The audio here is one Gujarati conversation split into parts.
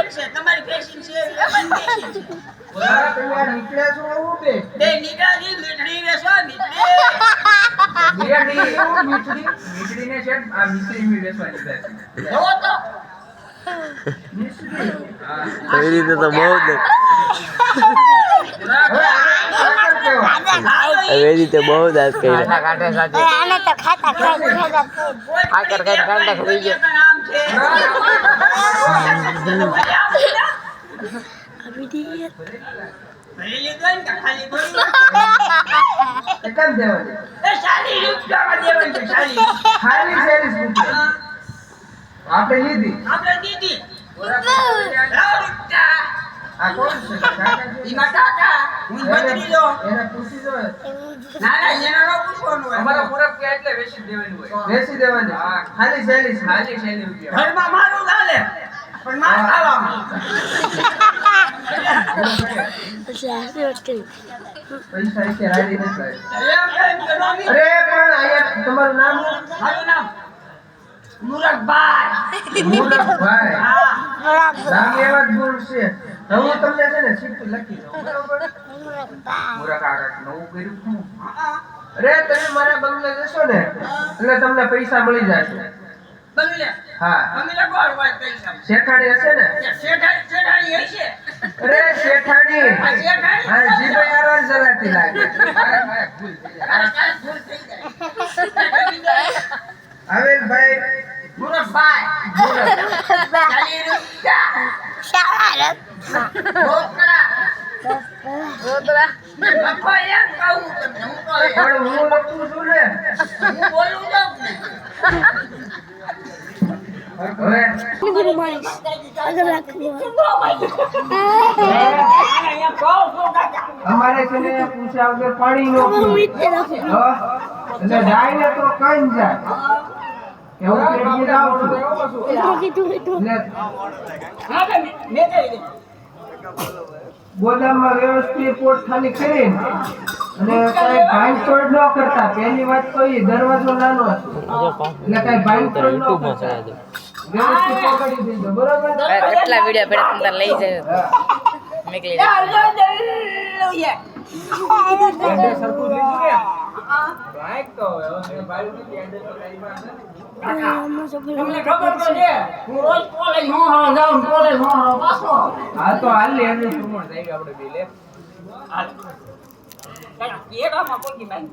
છે તમારી ફેશન છે એમાં ફેશન છે ઓલા તમે આ નીકળ્યા છો એવું બે નીકળાજી મીઠડી વેસવા મીઠડી મીઠડીને છે આ મિશ્રી મી વેચવા લીધા જોવો તો એવી રીતે તો બહુ જ એવી રીતે બહુ દાંત કર્યા આને તો ખાતા ખાતા આ કર કર કાંડા ખરી ગયા નામ છે ભરેલી ગઈ કે ખાલી થોડી એકમ દેવાની એ શાલી રૂપિયામાં દેવાની છે શાલી ખાલી 40 રૂપિયા આપણે લીધી આપણે દીધી ઓલા લાવ રૂપિયા આ કોણ છે કાકા છે ઈમાં કાકા હું બદલી લો એને પૂછી જો ના ના એના નો પૂછવાનું હોય અમારા પૂરા કે એટલે વેચી દેવાની હોય વેચી દેવાની હા ખાલી 40 રૂપિયા ઘરમાં મારું ચાલે પણ માર ખાવામાં પૈસા કે રાડી નથી એમ કેમ કે નોમી અરે પણ આયા તમારું નામ મારું નામ મુરકભાઈ મુરકભાઈ હા નામ એવા જ બોલ છે હું તમને છે ને શીટ લખી દઉં બરાબર મુરક આગળ નવું કર્યું શું અરે તમે મારા બંગલે જશો ને એટલે તમને પૈસા મળી જશે બંગલે હા બંગલે કોણ હોય પૈસા શેઠાણી હશે ને શેઠાણી હશે અરે શેઠાણી આ શેઠાણી હા જીભે આરામ ચલાતી લાગે અરે કાંઈ ભૂલ થઈ જાય આવેલભાઈ મુરકભાઈ ચાલી રૂપિયા રોકડા લખો એમ કહું તમને હું કહું એમ. પણ હું લખું છું ને હું બોલું જાઉં ને હવે અમારે છે ને પૂછ્યા વગર પાણી નો પીવું. એટલે જાય ને તો કઈ જાય એવું કરીને જાઉં છું એટલે ગોદામમાં વ્યવસ્થિત પોટ ખાલી કરીને અને કઈ ભાંગતોડ ન કરતા પહેલી વાત તો એ દરવાજો નાનો છે એટલે કઈ ભાંગતોડ ન કરતા વ્યવસ્થિત પકડી દેજો બરોબર કેટલા વિડિયો પેડા તમને લઈ જાય મેકલી એન્ડે સરખું લીધું ને ભાઈ તો હવે ભાઈ નથી એન્ડે તો કઈ વાત નથી તમને ખબર તો છે હું રોજ કોલેજ હોહરો જાઉં કોલેજ હોહરો પાછો હા તો હાલ લે એનું પ્રમાણ થાય આપણે બે લે એકામાં કોઈ બાઈ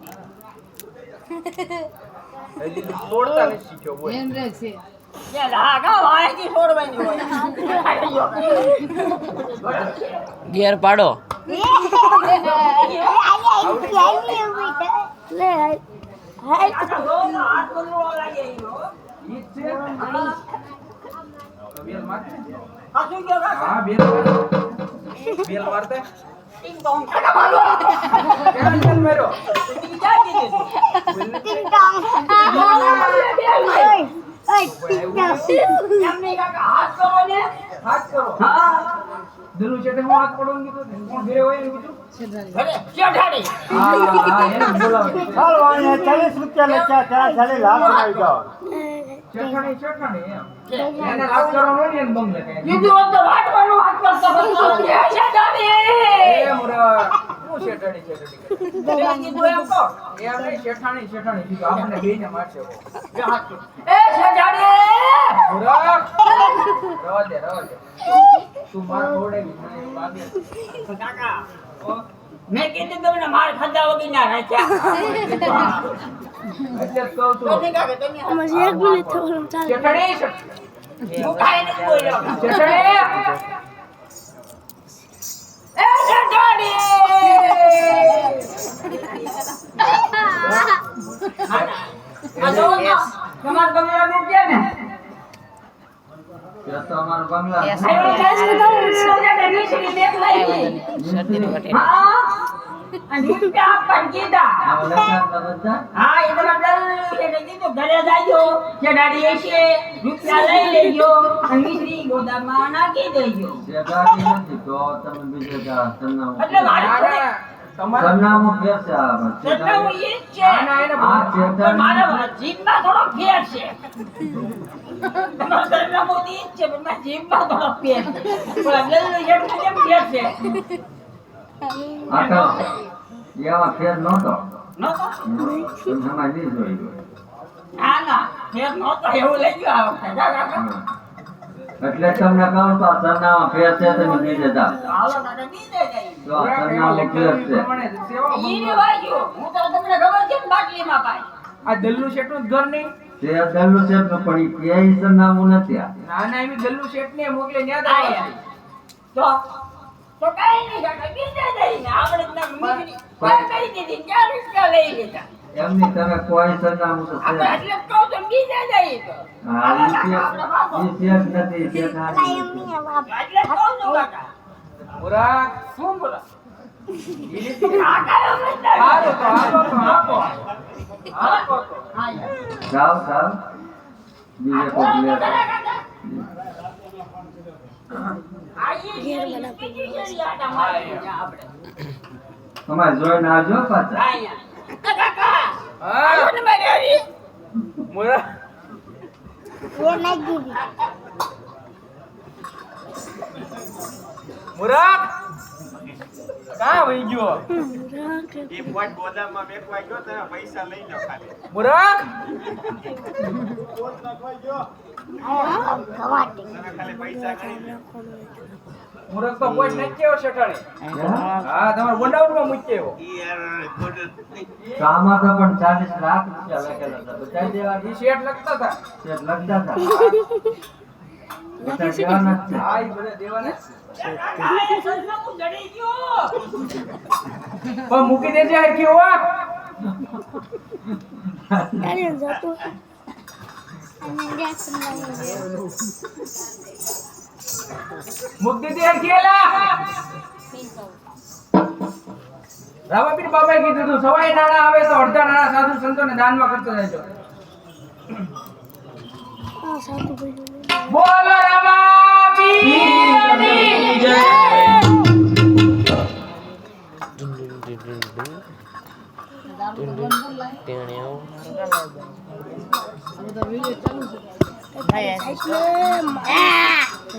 હજી તો છોડતા નથી શીખ્યો બોલ કે લાગા વાયથી છોડવાની હોય ગિયર પાડો હાથ બંધો લાગે ઈનો ઈ છે બેલ માર હાથું ગયો કાકા હા બેલ મારતે ટીંગ ટોંગ કાકા મારો કેમ બેલ માર્યો ટીંગ જા કીધું એમને કાકા હાથ કરો ને હાથ કરો હા દરુ છે તે હું હાથ પડું કીધું ને કોણ ઘરે હોય ને કીધું ઘરે શેઠાડી હા એને બોલાવો ચાલો આને 40 રૂપિયા લખ્યા ત્યાં ચાલે લાખ બનાવી જાઓ શેઠાણી એમ એને લાભ કરવાનો હોય ને એને બંગલે કઈ કીધું હોત તો વાટવાનો હાથ કરતો હતો શેઠાડી એ મુરા હું શેઠાણી તમે કીધું એમ કહો એ આપણે શેઠાણી કીધું આપણને બેયને મારશે એ શેઠાડી મુરા રવા દે તું માર થોડેવી મને બાગે કાકા મેં કીધું તમને માર ખાધા વગર ના રાખ્યા એટલે કહું છું તમે કાકા તમે શેઠાણી હું કાંઈ નથી બોલ્યો શેઠાણી એ શેઠાડી આ જો તમાર બંગલાનું છે ને યસ તો અમારો બંગલા આયો છે તો નીચે બેગ લાવી હા અને રૂપિયા આપવા કીધા આ લખના બધા હા એ તમારે એટલે કીધું ઘરે જાજો જે દાડી હશે રૂપિયા લઈ લેજો અને મિશ્રી ગોદામમાં નાખી દેજો જે ગાડી નથી તો તમે બીજે જા તન્ના એટલે મારે તમારા સરનામું ફેર છે આ સરનામું ઈ જ છે. ના, ના, એને આ પણ ચેતન મારા જીભમાં થોડો ફેર છે. તમારું સરનામું ઈ જ છે, પણ મારા જીભમાં થોડો ફેર છે. પણ આ લલ્લુ શેઠનું કેમ ફેર છે? આ તો એમાં ફેર નહોતો નહોતો? તમે એમાં નહીં જોઈ ગયો. ના, ના, ફેર નહોતો એવું લઈ ગયો આ વખતે. જા, કાકા. એટલે તમને કહું તો આ સરનામા ફેર છે તમે બીજે જાઓ હાલો કાકા, બીજે જઈએ. તો આ સરનામું ફેર છે પ્રમાણે સેવા ઈ રે વાગ્યું. હું તો તમને ખબર છે ને બાટલીમાં પાય. આ દલ્લુ શેઠનું જ ઘર નહીં તે દલ્લુ છે પણ ઈ ક્યાંય સરનામું નથી આ નાના એવી દલ્લુ શેઠને મોકલે ન્યા જ આયા. આવે તો કાંઈ નહીં કાકા, બીજે જઈને આપણે તમને મીઠડી કોઈ કહી દીધી, 4 રૂપિયા લઈ લીધા. એમની તમે કોઈ સરનામું તો છે આપણે એટલે જ કહું છું, બીજે જઈએ તો. હા હાલો ઈ કાકા, આપણે બાપો. શેઠ નથી શેઠ આ એટલે જ કહું છું કાકા. પૂરા શું બોલો? ઈ રીતે કાકા એમ જ ના હાલો તો આપો તો આપો આપો તો હા, યાર. જાઓ જાઓ બીજે કોઈ લે કાકા, કાકા. આ ઈ શેરી, બીજી શેરી આટા મારી છે આપણે. તમારે જોઈને આવજો પાછા હા, યાર. કાકા, હા આવો ને મારી આવી. મોરા એ નહીં દીધી મુરાદ કા વઈ ગયો મુરાદ ખવાટી મુરાદ તો કોઈ નથી આવ્યો શેઠાણી હા તમારે બોલાવવામાં મૂકી આવ્યો તો આમાં તો પણ 40 લાખ રૂપિયા લખેલા હતા બતાવી દેવા ઈ શેઠ લખતા હતા શેઠ લખતા હતા બધા દેવાના જ છે હા ઈ બધા દેવાના જ છે. કાકા, એ સરનામું જડી ગયું. પણ મૂકી દેજે આખી હો અરે જતો અને ગેસ મૂકી દેજે આખી એલા રામાપીર બાબાએ કીધું હતું સવાય નાણા આવે તો અડધા નાણા સાધુ સંતોને દાનમાં કરતો રહેજો આ સાચું બોલ્યું બોલો રામાપીરની જય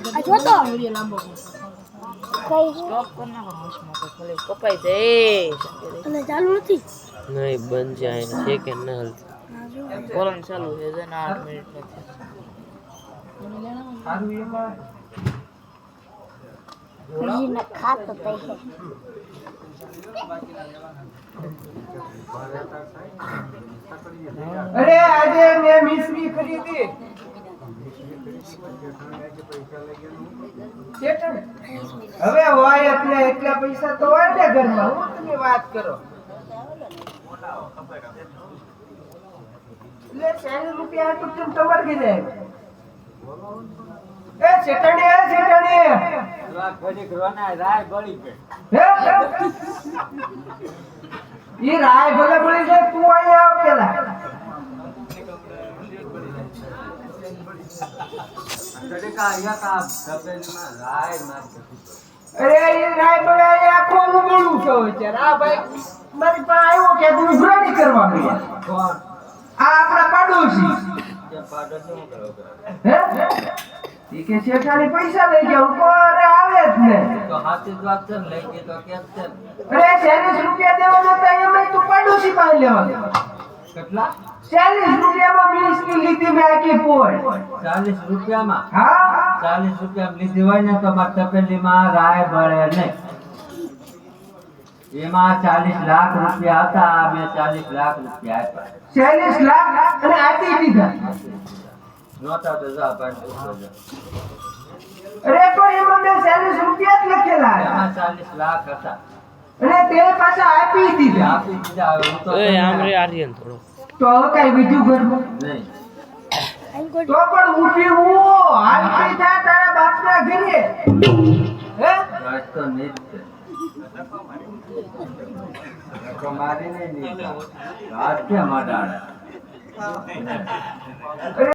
આ જોતો કઈ સ્ટોપ કર નાખો હોશમાં તો ખાલી કપાઈ જાય અને ચાલુ નથી નહીં બંધ જાય ને સેકન્ડ ન હલતી બોલવાનું ચાલુ છે જે 8 મિનિટ નથી સારું એમાં બીજીને ખાતો તઈ છે અરે આજે મેં મિશ્રી ખરીદી હવે હોય એટલે એટલા પૈસા તો હોય ને ઘરમાં હું તમે વાત કરો એટલે 40 રૂપિયા તો કેમ તમારે ઘરે એ શેઠાણી ઈ રાય ભલે ભળી જાય તું અહીંયા આવ પેલા અરે ઈ રાય ભલે અહીંયા આખો ઉગડું છે વિચાર આ ભાઈ મારી પાસે આવ્યો કે તું ઉઘરાણી કરવા ગયા આ આપણા પાડોશી હે ઈ કે શેઠાણી પૈસા લઈ ગયા ઉપર આવે જ ને તો હાથી જ વાત છે ને લઈ ગઈ તો કેમ છે અરે 40 રૂપિયા દેવાના હતા એમાં તું પાડોશી પાસે લેવાનો કેટલા 40 રૂપિયામાં મિશ્રી લીધી મેં આખી પોળ 40 રૂપિયામાં હા 40 રૂપિયા લીધી હોય ને તો મારી તપેલીમાં રાય બળે નહીં એમાં 40 લાખ રૂપિયા હતા મેં 40 લાખ રૂપિયા આપ્યા 40 લાખ અને આપી દીધા નહોતા તો જા પાડી અરે પણ એમાં મેં 40 રૂપિયા જ લખેલા એમાં 40 લાખ હતા અને તે પાછા આપી દીધા આપી દીધા હવે હું તો એ આમરે આર્યન થોડો તો હવે કઈ બીજું ઘરમાં નહીં તો પણ ઊભી હું હાલતી થા તારા બાપના ઘરે હે રાજ તો નહીં જ છે મારી નહીં રાજ કેમ અડાડે અરે